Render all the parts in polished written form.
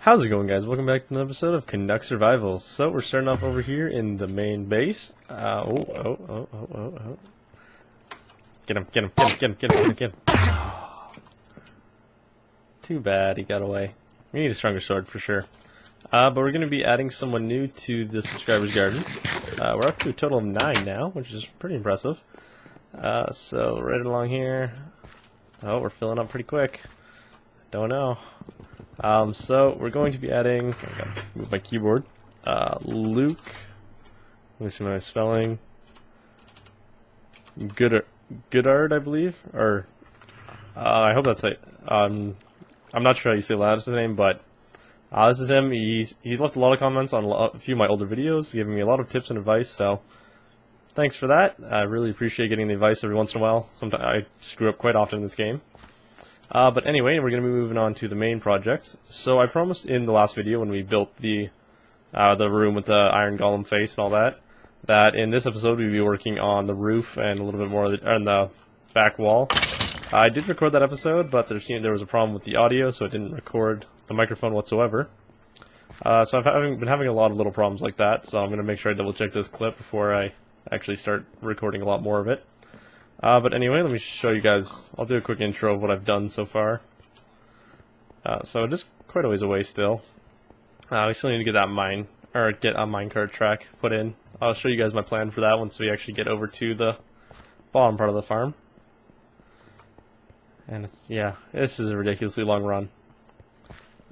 How's it going, guys? Welcome back to another episode of Canuck Survival. So we're starting off over here in the main base. Oh. Get him. Too bad he got away. We need a stronger sword for sure. But we're going to be adding someone new to the subscribers garden. We're up to a total of 9 now, which is pretty impressive. So right along here. Oh, we're filling up pretty quick. Don't know. So we're going to be adding, I gotta move my keyboard, Luke, let me see my spelling, Goodard, I believe, or, I hope that's it. I'm not sure how you say his name, but, this is him. He's left a lot of comments on a few of my older videos, giving me a lot of tips and advice, so thanks for that. I really appreciate getting the advice every once in a while. Sometimes I screw up quite often in this game. But anyway, we're going to be moving on to the main project. So I promised in the last video when we built the room with the iron golem face and all that, that in this episode we'd be working on the roof and a little bit more on the back wall. I did record that episode, but there was a problem with the audio, so it didn't record the microphone whatsoever. So I've been having a lot of little problems like that, so I'm going to make sure I double check this clip before I actually start recording a lot more of it. But anyway, let me show you guys. I'll do a quick intro of what I've done so far. So just quite a ways away still. We still need to get get a minecart track put in. I'll show you guys my plan for that once we actually get over to the bottom part of the farm. And yeah, this is a ridiculously long run.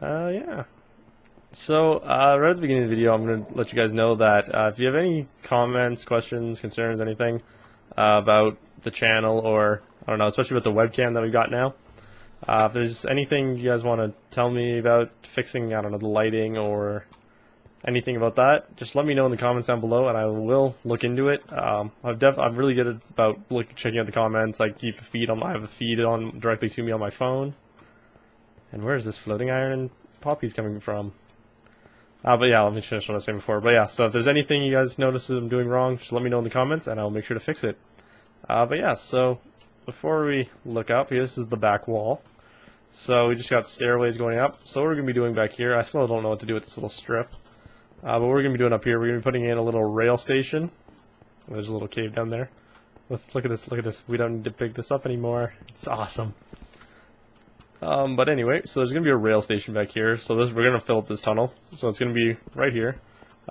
Yeah. So right at the beginning of the video, I'm going to let you guys know that if you have any comments, questions, concerns, anything about the channel, or I don't know, especially with the webcam that we got now, if there's anything you guys want to tell me about fixing, I don't know, the lighting or anything about that, just let me know in the comments down below and I will look into it. I'm really good about checking out the comments. I keep I have a feed on directly to me on my phone. And where is this floating iron and poppies coming from? But yeah, let me finish what I was saying before. But yeah, so if there's anything you guys notice that I'm doing wrong, just let me know in the comments and I'll make sure to fix it. But yeah, so before we look up here, this is the back wall. So we just got stairways going up. So what we're going to be doing back here, I still don't know what to do with this little strip. But what we're going to be doing up here, we're going to be putting in a little rail station. There's a little cave down there. Look at this. We don't need to pick this up anymore. It's awesome. But anyway, so there's going to be a rail station back here. So we're going to fill up this tunnel. So it's going to be right here.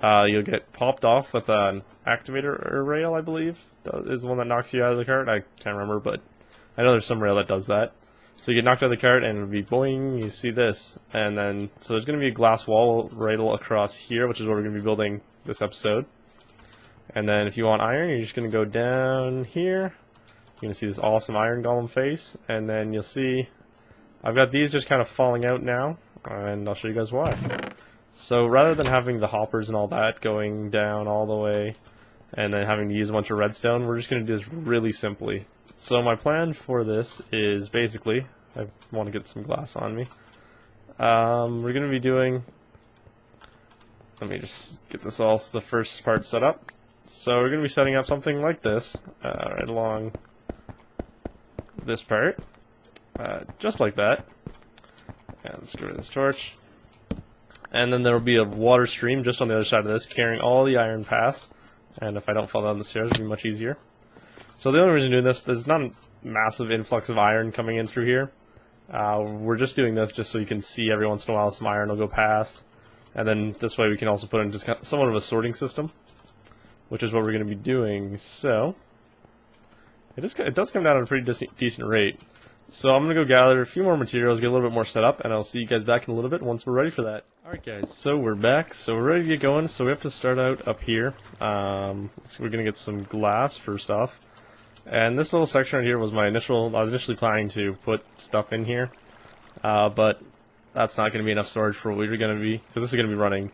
You'll get popped off with an activator rail, I believe, is the one that knocks you out of the cart. I can't remember, but I know there's some rail that does that. So you get knocked out of the cart and it'll be boing, you see this. And then, so there's going to be a glass wall right across here, which is where we're going to be building this episode. And then if you want iron, you're just going to go down here. You're going to see this awesome iron golem face. And then you'll see, I've got these just kind of falling out now. And I'll show you guys why. So rather than having the hoppers and all that going down all the way and then having to use a bunch of redstone, we're just going to do this really simply. So my plan for this is basically, I want to get some glass on me. We're going to be doing, let me just get this the first part set up. So we're going to be setting up something like this, right along this part, just like that. And let's get rid of this torch. And then there will be a water stream just on the other side of this, carrying all the iron past. And if I don't fall down the stairs, it'll be much easier. So the only reason doing this, there's not a massive influx of iron coming in through here. We're just doing this just so you can see every once in a while some iron will go past. And then this way we can also put in just somewhat of a sorting system, which is what we're going to be doing. So it does come down at a pretty decent rate. So I'm going to go gather a few more materials, get a little bit more set up, and I'll see you guys back in a little bit once we're ready for that. Alright guys, so we're back, so we're ready to get going. So we have to start out up here. So we're going to get some glass first off. And this little section right here was I was initially planning to put stuff in here. But that's not going to be enough storage for what we're going to be, because this is going to be running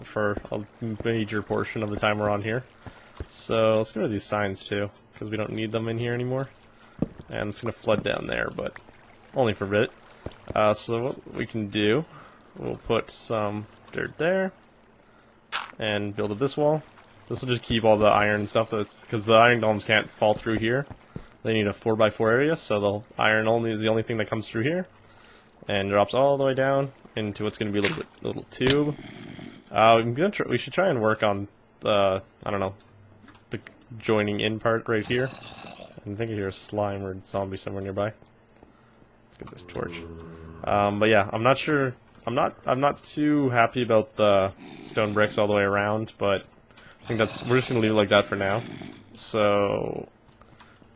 for a major portion of the time we're on here. So let's go to these signs too, because we don't need them in here anymore. And it's going to flood down there, but only for a bit. So what we can do, we'll put some dirt there and build up this wall. This will just keep all the iron stuff, because the iron golems can't fall through here. They need a 4x4 area, so the iron only is the only thing that comes through here and drops all the way down. into what's going to be a little tube. We should try and work on the, I don't know, the joining in part right here. I think I hear a slime or zombie somewhere nearby. Let's get this torch. But yeah, I'm not sure. I'm not too happy about the stone bricks all the way around, but I think we're just gonna leave it like that for now. So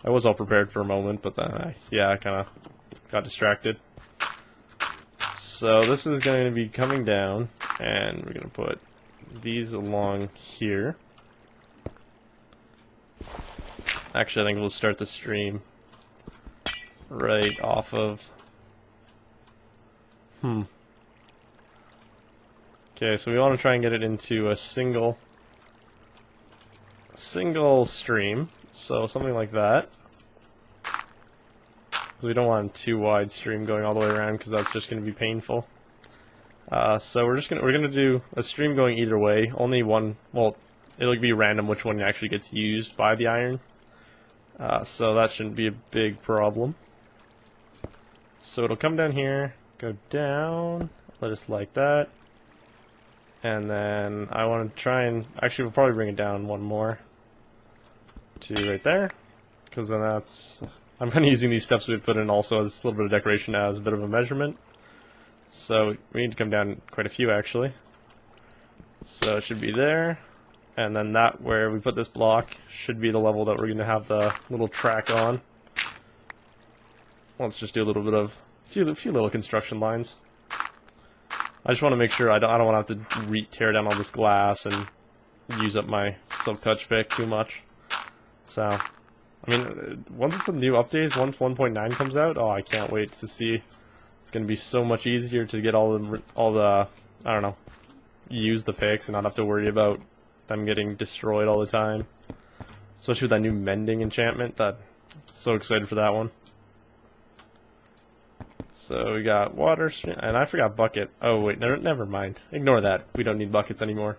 I was all prepared for a moment, but then I kind of got distracted. So this is going to be coming down, and we're gonna put these along here. Actually, I think we'll start the stream right off of... Okay, so we want to try and get it into a single stream, so something like that. Because we don't want a too wide stream going all the way around, because that's just going to be painful. So we're gonna do a stream going either way. Only one. Well, it'll be random which one actually gets used by the iron. So that shouldn't be a big problem. So it'll come down here, go down, let us like that. And then I want to try and, actually we'll probably bring it down one more to right there. Because then I'm kind of using these steps we put in also as a little bit of decoration as a bit of a measurement. So we need to come down quite a few actually. So it should be there. And then that where we put this block should be the level that we're going to have the little track on. Let's just do a little bit of a few little construction lines. I just want to make sure I don't want to have to tear down all this glass and use up my silk touch pick too much. So, I mean, once the new update, once 1.9 comes out, oh, I can't wait to see. It's going to be so much easier to get all the I don't know, use the picks and not have to worry about them getting destroyed all the time. Especially with that new mending enchantment. So excited for that one. So we got water stream, and I forgot bucket. Oh wait, never mind. Ignore that. We don't need buckets anymore.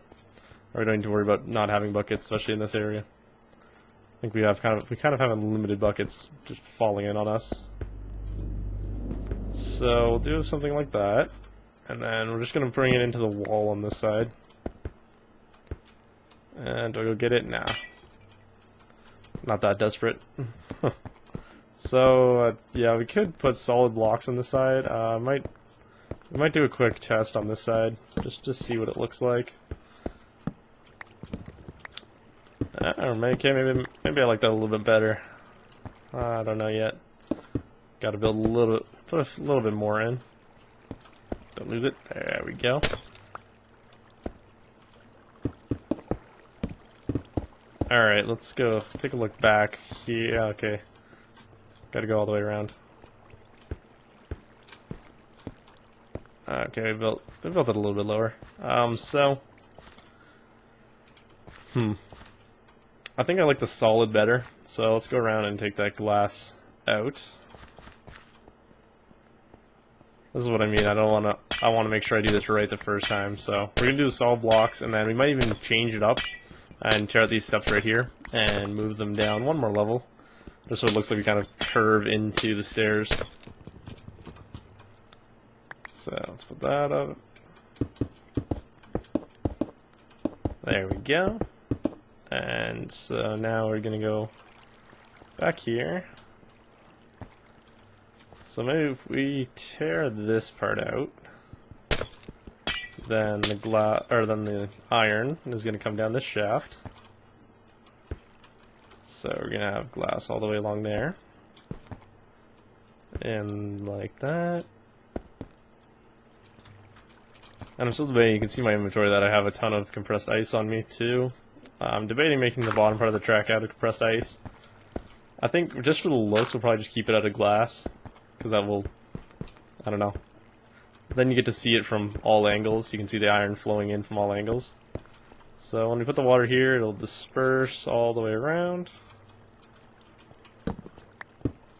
Or we don't need to worry about not having buckets, especially in this area. I think we kind of have unlimited buckets just falling in on us. So we'll do something like that, and then we're just gonna bring it into the wall on this side. And I'll go get it now. Not that desperate. So yeah, we could put solid blocks on the side. We might do a quick test on this side, just to see what it looks like. Or maybe I like that a little bit better. I don't know yet. Got to build put a little bit more in. Don't lose it. There we go. Alright, let's go take a look back here. Okay. Gotta go all the way around. Okay, we built it a little bit lower. I think I like the solid better. So let's go around and take that glass out. This is what I mean. I want to make sure I do this right the first time. So we're gonna do the solid blocks, and then we might even change it up and tear out these steps right here and move them down one more level, just so it looks like we kind of curve into the stairs. So let's put that up. There we go. And so now we're gonna go back here. So maybe if we tear this part out, then the iron is gonna come down this shaft. So we're gonna have glass all the way along there, and like that. And I'm still debating. You can see my inventory that I have a ton of compressed ice on me too. I'm debating making the bottom part of the track out of compressed ice. I think just for the looks, we'll probably just keep it out of glass, because that will, I don't know. Then you get to see it from all angles. You can see the iron flowing in from all angles. So when we put the water here, it'll disperse all the way around.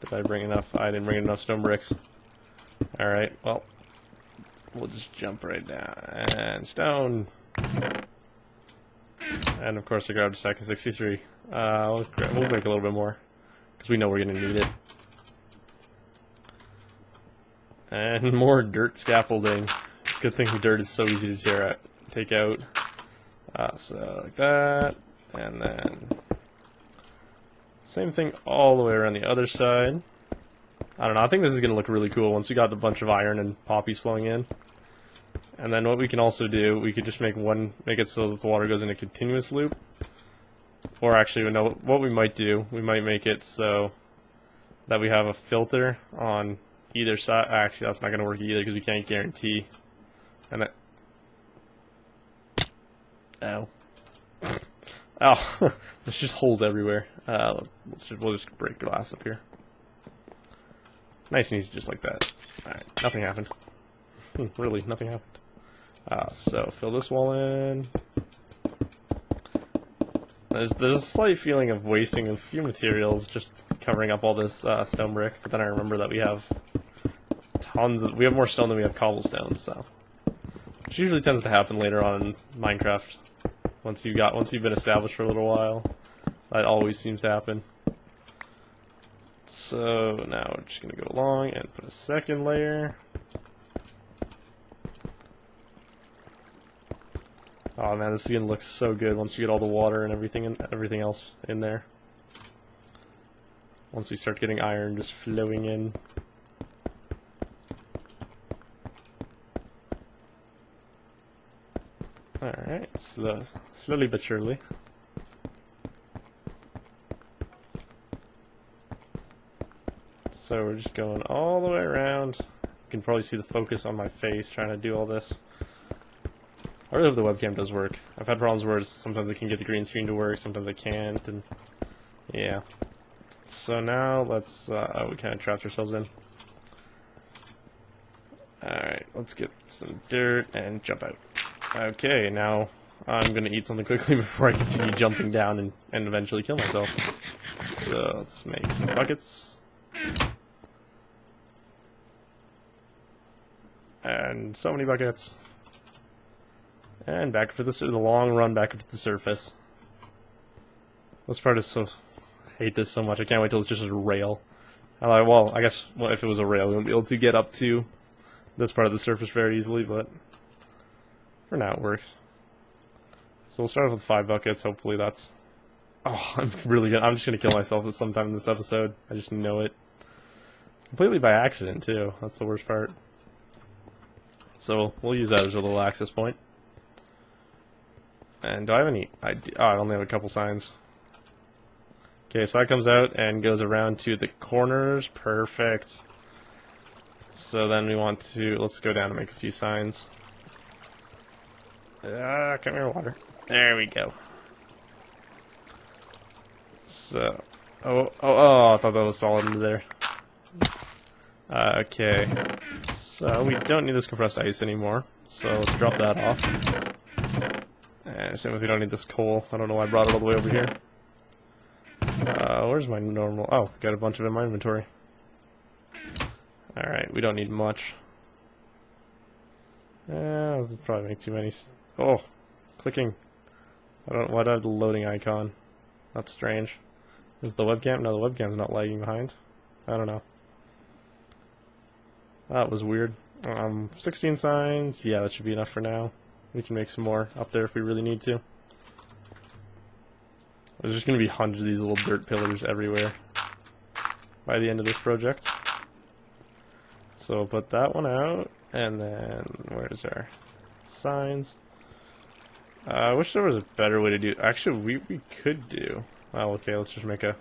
Did I bring enough? I didn't bring enough stone bricks. Alright, well, we'll just jump right down. And stone. And of course I grabbed a stack of 63. We'll make a little bit more, because we know we're going to need it. And more dirt scaffolding. good thing dirt is so easy to take out. So like that, and then same thing all the way around the other side. I don't know, I think this is going to look really cool once we got a bunch of iron and poppies flowing in. And then what we can also do, we could just make it so that the water goes in a continuous loop. Or actually, no, what we might do, we might make it so that we have a filter on either side. Actually, that's not going to work either because we can't guarantee. And that... Ow. Oh, there's just holes everywhere. We'll just break glass up here. Nice and easy, just like that. Alright, nothing happened. Really, nothing happened. So fill this wall in. There's a slight feeling of wasting a few materials just covering up all this stone brick, but then I remember that we have we have more stone than we have cobblestone, so which usually tends to happen later on in Minecraft. Once you've been established for a little while, that always seems to happen. So now we're just gonna go along and put a second layer. Oh man, this is gonna look so good once you get all the water and everything else in there. Once we start getting iron just flowing in. Alright, slowly but surely. So we're just going all the way around. You can probably see the focus on my face trying to do all this. I really hope the webcam does work. I've had problems where sometimes I can get the green screen to work, sometimes I can't, and yeah. So now let's, we kind of trapped ourselves in. Alright, let's get some dirt and jump out. Okay, now I'm gonna eat something quickly before I continue jumping down and eventually kill myself. So let's make some buckets. And so many buckets. And back to the long run back up to the surface. This part is so... I hate this so much. I can't wait till it's just a rail. Well, I guess if it was a rail, we wouldn't be able to get up to this part of the surface very easily, but for now it works. So we'll start off with 5 buckets. Hopefully that's... Oh, I'm just gonna kill myself sometime in this episode. I just know it. Completely by accident, too. That's the worst part. So we'll use that as a little access point. And do I have any... Oh, I only have a couple signs. Okay, so that comes out and goes around to the corners. Perfect. So then we want to... Let's go down and make a few signs. Come here, water. There we go. So... Oh, I thought that was solid into there. Okay. So we don't need this compressed ice anymore. So let's drop that off. And same as we don't need this coal. I don't know why I brought it all the way over here. Where's my normal... Oh, got a bunch of it in my inventory. Alright, we don't need much. This will probably make too many... Oh! Clicking. Why do I have the loading icon? That's strange. Is the webcam? No, the webcam's not lagging behind. I don't know. That was weird. 16 signs. Yeah, that should be enough for now. We can make some more up there if we really need to. There's just going to be hundreds of these little dirt pillars everywhere by the end of this project. So we'll put that one out, and then where's our signs? I wish there was a better way to do... Actually, we could do... Oh, okay, let's just make a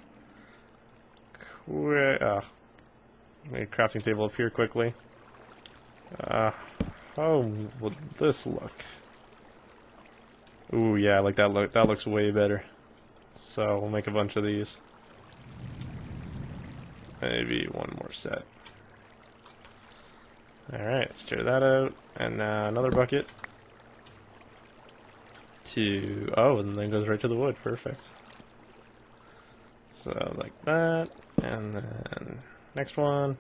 crafting table up here quickly. How would this look? Ooh, yeah, like that looks way better. So we'll make a bunch of these. Maybe one more set. Alright, let's tear that out. And another bucket. Oh, and then it goes right to the wood. Perfect. So like that. And then next one.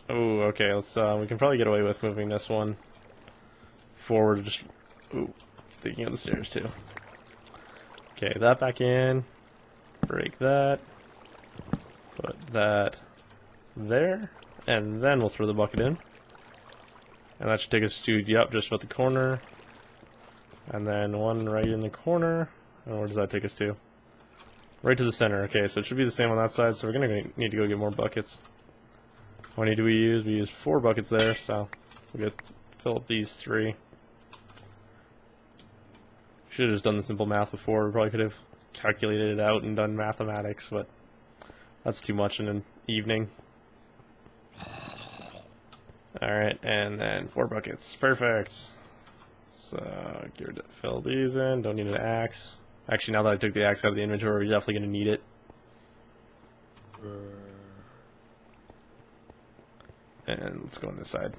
Oh, okay, let's we can probably get away with moving this one forward, just taking out the stairs too. Okay, that back in. Break that. Put that there. And then we'll throw the bucket in. And that should take us to, yep, just about the corner. And then one right in the corner. And where does that take us to? Right to the center. Okay, so it should be the same on that side, so we're going to need to go get more buckets. How many do we use? We use 4 buckets there, so we'll fill up these 3. Should have just done the simple math before. We probably could have calculated it out and done mathematics, but that's too much in an evening. Alright, and then 4 buckets. Perfect. So, gear to fill these in. Don't need an axe. Actually, now that I took the axe out of the inventory, we're definitely going to need it. And let's go on this side.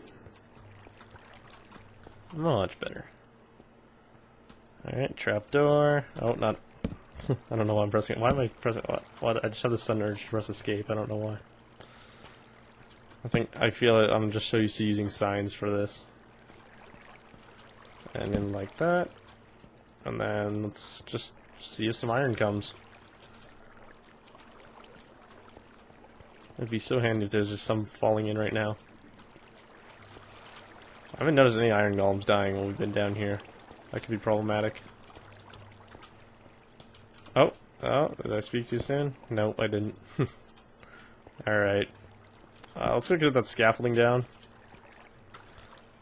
Much better. Alright, trapdoor. Oh, not. I don't know why I'm pressing it. Why am I pressing it? What? I just have the sudden urge to press escape. I don't know why. I feel like I'm just so used to using signs for this. And then like that. And then let's just see if some iron comes. It'd be so handy if there's just some falling in right now. I haven't noticed any iron golems dying while we've been down here. That could be problematic. Oh, did I speak too soon? Nope, I didn't. Alright. Let's go get that scaffolding down.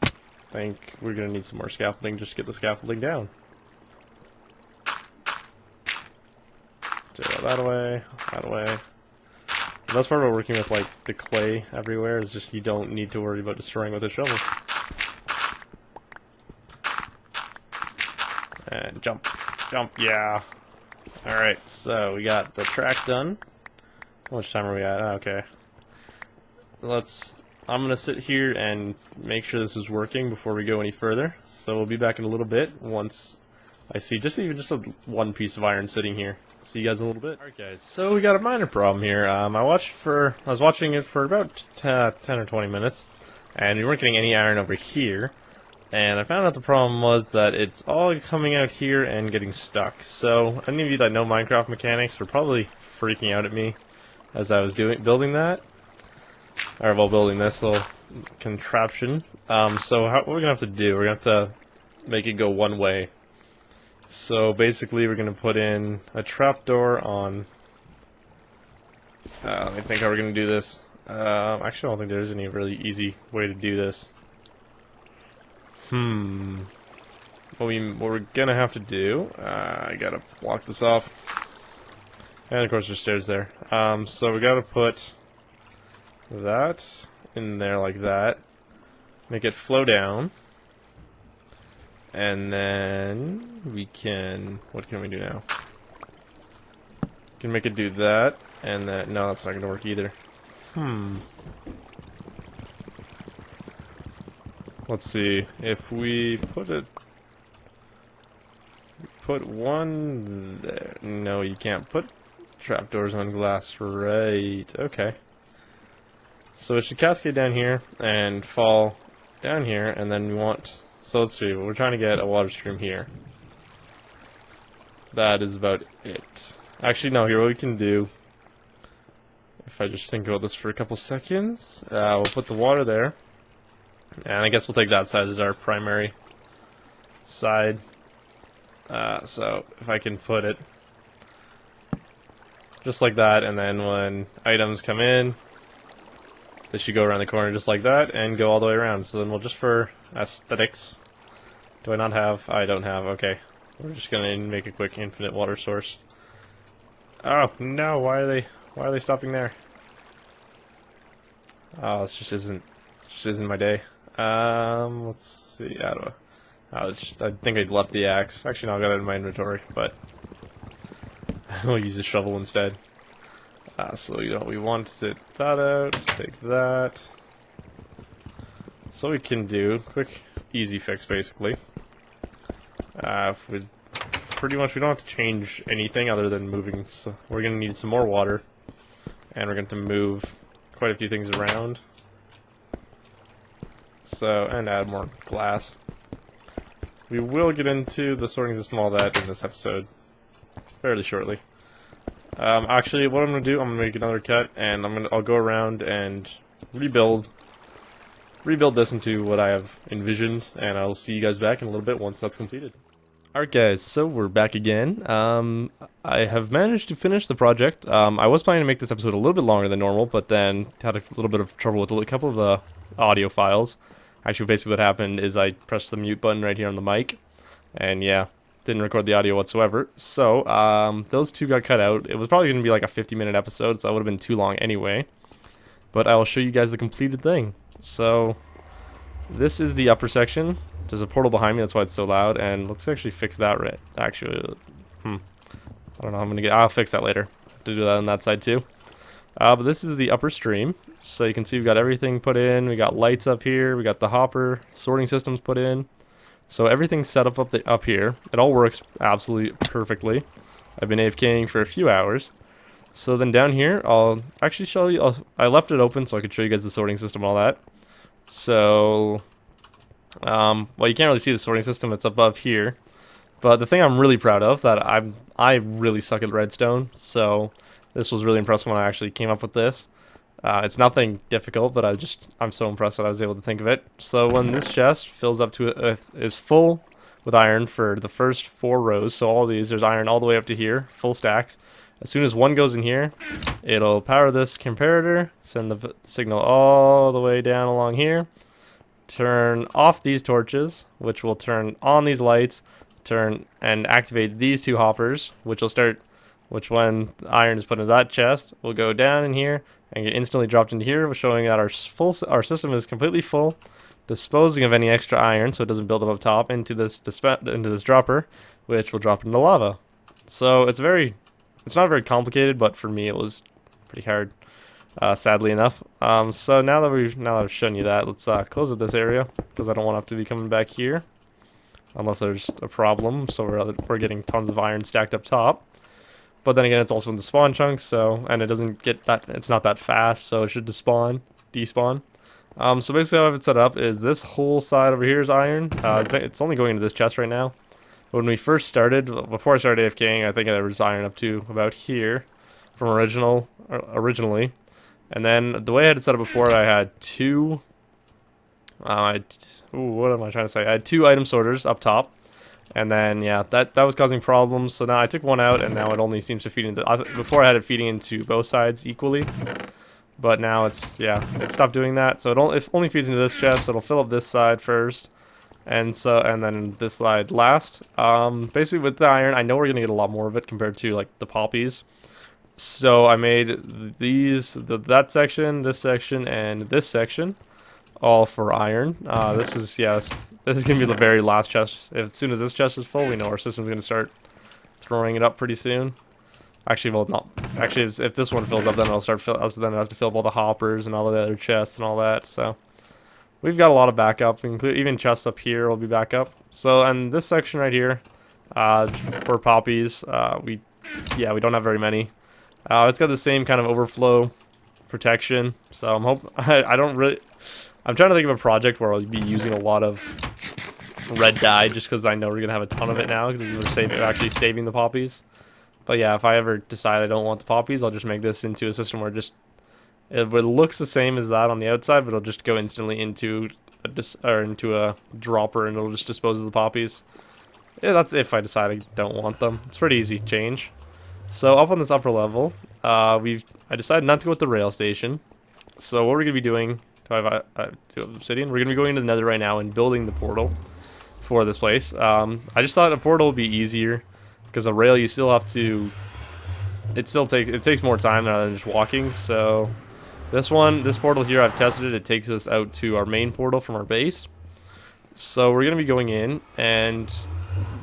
I think we're gonna need some more scaffolding just to get the scaffolding down. So that away, that away. The best part about working with like the clay everywhere is just you don't need to worry about destroying with a shovel. And jump, yeah. Alright, so we got the track done. How much time are we at? Oh, okay. I'm gonna sit here and make sure this is working before we go any further. So we'll be back in a little bit once I see even just one piece of iron sitting here. See you guys in a little bit. Alright guys, so we got a minor problem here. I was watching it for about 10 or 20 minutes, and we weren't getting any iron over here. And I found out the problem was that it's all coming out here and getting stuck. So any of you that know Minecraft mechanics were probably freaking out at me as I was building that. Or while building this little contraption. So what we're gonna have to do, we're gonna have to make it go one way. So basically we're gonna put in a trapdoor on let me think how we're gonna do this. Actually I don't think there's any really easy way to do this. What we're gonna have to do, I gotta block this off. And of course there's stairs there. So we gotta put that in there like that. Make it flow down. And then we can, what can we do now? We can make it do that, and that, no, that's not gonna work either. Let's see, if we put one there. No, you can't put trapdoors on glass, right? Okay. So it should cascade down here and fall down here, and then we want, so let's see, we're trying to get a water stream here. That is about it. Actually, no, here what we can do, if I just think about this for a couple seconds, we'll put the water there. And I guess we'll take that side as our primary side. So if I can put it just like that, and then when items come in, they should go around the corner just like that and go all the way around. So then we'll just, for aesthetics, do I not have? I don't have. Okay, we're just gonna make a quick infinite water source. Oh no! Why are they stopping there? Oh, this just isn't my day. Let's see, I think I'd left the axe. Actually, no, I got it in my inventory, but we'll use the shovel instead. So, you know, we want to take that out, take that. So we can do, quick, easy fix, basically. Pretty much, we don't have to change anything other than moving, so we're going to need some more water. And we're going to move quite a few things around. So, and add more glass. We will get into the sorting system, all that, in this episode fairly shortly. Actually, what I'm gonna do, I'm gonna make another cut, and I'll go around and rebuild rebuild this into what I have envisioned, and I'll see you guys back in a little bit once that's completed. Alright guys, so we're back again. I have managed to finish the project. I was planning to make this episode a little bit longer than normal, but then had a little bit of trouble with a couple of the audio files. Actually, basically what happened is I pressed the mute button right here on the mic, and yeah, didn't record the audio whatsoever. So, those two got cut out. It was probably going to be like a 50-minute episode, so that would have been too long anyway. But I will show you guys the completed thing. So, this is the upper section. There's a portal behind me, that's why it's so loud, and let's actually fix that right. Actually, I don't know how I'm gonna get. I'll fix that later. Have to do that on that side too. But this is the upper stream, so you can see we've got everything put in. We got lights up here. We got the hopper sorting systems put in. So everything's set up here. It all works absolutely perfectly. I've been AFKing for a few hours. So then down here, I'll actually show you. I left it open so I could show you guys the sorting system and all that. So. Well, you can't really see the sorting system, it's above here. But the thing I'm really proud of, that I really suck at redstone, so this was really impressive when I actually came up with this. It's nothing difficult, but I'm so impressed that I was able to think of it. So when this chest fills up to is full with iron for the first 4 rows, so all these, there's iron all the way up to here, full stacks. As soon as one goes in here, it'll power this comparator, send the signal all the way down along here. Turn off these torches, which will turn on these lights, turn and activate these 2 hoppers, which when the iron is put into that chest, will go down in here and get instantly dropped into here, showing that our system is completely full, disposing of any extra iron so it doesn't build up top into this dropper, which will drop into lava. So it's not very complicated, but for me it was pretty hard. Sadly enough. So now that I've shown you that, let's close up this area, because I don't want to have to be coming back here unless there's a problem. So we're getting tons of iron stacked up top, but then again, it's also in the spawn chunks, so, and it doesn't get that, it's not that fast, so it should despawn. So basically how I have it set up is this whole side over here is iron. It's only going into this chest right now. When we first started, before I started AFKing, I think there was iron up to about here from originally. And then the way I had it set up before, I had 2. What am I trying to say? I had 2 item sorters up top, and then yeah, that was causing problems. So now I took one out, and now it only seems to feed into. Before I had it feeding into both sides equally, but now it stopped doing that. So it only feeds into this chest. So it'll fill up this side first, and then this side last. Basically with the iron, I know we're gonna get a lot more of it compared to like the poppies. So I made that section, this section, and this section, all for iron. This is gonna be the very last chest. As soon as this chest is full, we know our system's gonna start throwing it up pretty soon. Actually, well, not actually. If this one fills up, then it'll start then it has to fill up all the hoppers and all the other chests and all that. So we've got a lot of backup, even chests up here will be backup. So and this section right here, for poppies, we don't have very many. It's got the same kind of overflow protection, so I'm trying to think of a project where I'll be using a lot of red dye, just because I know we're gonna have a ton of it now, because we're actually saving the poppies. But yeah, if I ever decide I don't want the poppies, I'll just make this into a system where it looks the same as that on the outside, but it'll just go instantly into a dropper, and it'll just dispose of the poppies. Yeah, that's if I decide I don't want them. It's pretty easy change. So up on this upper level, I decided not to go with the rail station. So what we're going to be doing, do I have obsidian? We're going to be going into the nether right now and building the portal for this place. I just thought a portal would be easier, because a rail you still have to, it takes more time rather than just walking. So this portal here, I've tested it. It takes us out to our main portal from our base. So we're going to be going in, and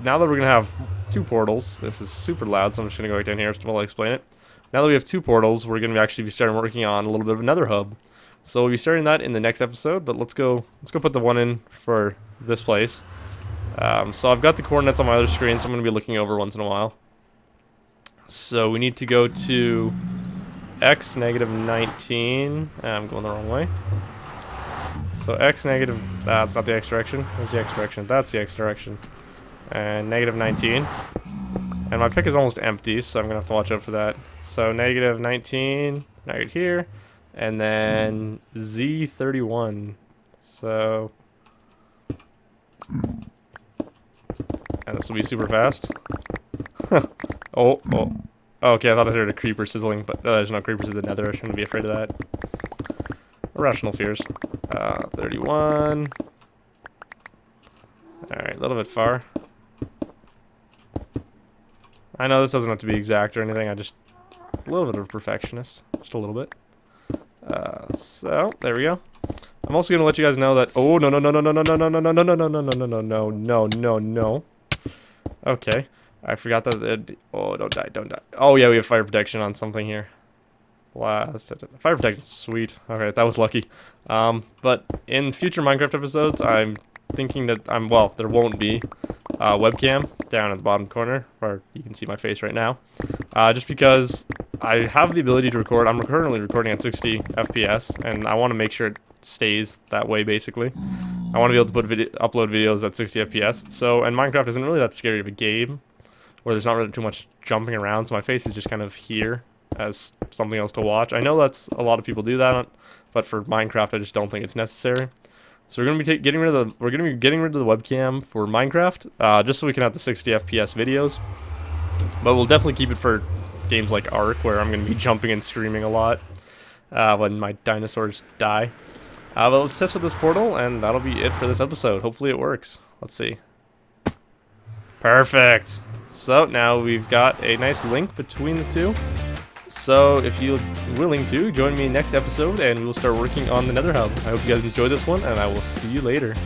now that we're going to have 2 portals, this is super loud, so I'm just going to go right down here while I explain it. Now that we have 2 portals, we're going to actually be starting working on a little bit of another hub. So we'll be starting that in the next episode, but let's go put the one in for this place. So I've got the coordinates on my other screen, so I'm going to be looking over once in a while. So we need to go to x -19. I'm going the wrong way. So x negative, that's not the x direction. Where's the x direction? That's the x direction. And -19. And my pick is almost empty, so I'm going to have to watch out for that. So -19, right here. And then Z31. So So, and this will be super fast. Oh. Okay, I thought I heard a creeper sizzling, but there's no creepers in the nether. I shouldn't be afraid of that. Irrational fears. 31. Alright, a little bit far. I know this doesn't have to be exact or anything, I just... a little bit of a perfectionist. Just a little bit. So, there we go. I'm also gonna let you guys know that... oh, no. Okay. I forgot that it... oh, don't die. Oh, yeah, we have fire protection on something here. Blast. Fire protection, sweet. Okay, that was lucky. But in future Minecraft episodes, I'm thinking that well, there won't be webcam down at the bottom corner, where you can see my face right now. Just because I have the ability to record. I'm currently recording at 60 FPS, and I want to make sure it stays that way, basically. I want to be able to upload videos at 60 FPS. So, and Minecraft isn't really that scary of a game, where there's not really too much jumping around, so my face is just kind of here as something else to watch. I know that's a lot of people do that, but for Minecraft, I just don't think it's necessary. So we're gonna be getting rid of the webcam for Minecraft, just so we can have the 60 FPS videos. But we'll definitely keep it for games like Ark, where I'm gonna be jumping and screaming a lot when my dinosaurs die. But let's test with this portal, and that'll be it for this episode. Hopefully it works. Let's see. Perfect. So now we've got a nice link between the two. So if you're willing to, join me next episode and we'll start working on the nether hub. I hope you guys enjoyed this one, and I will see you later.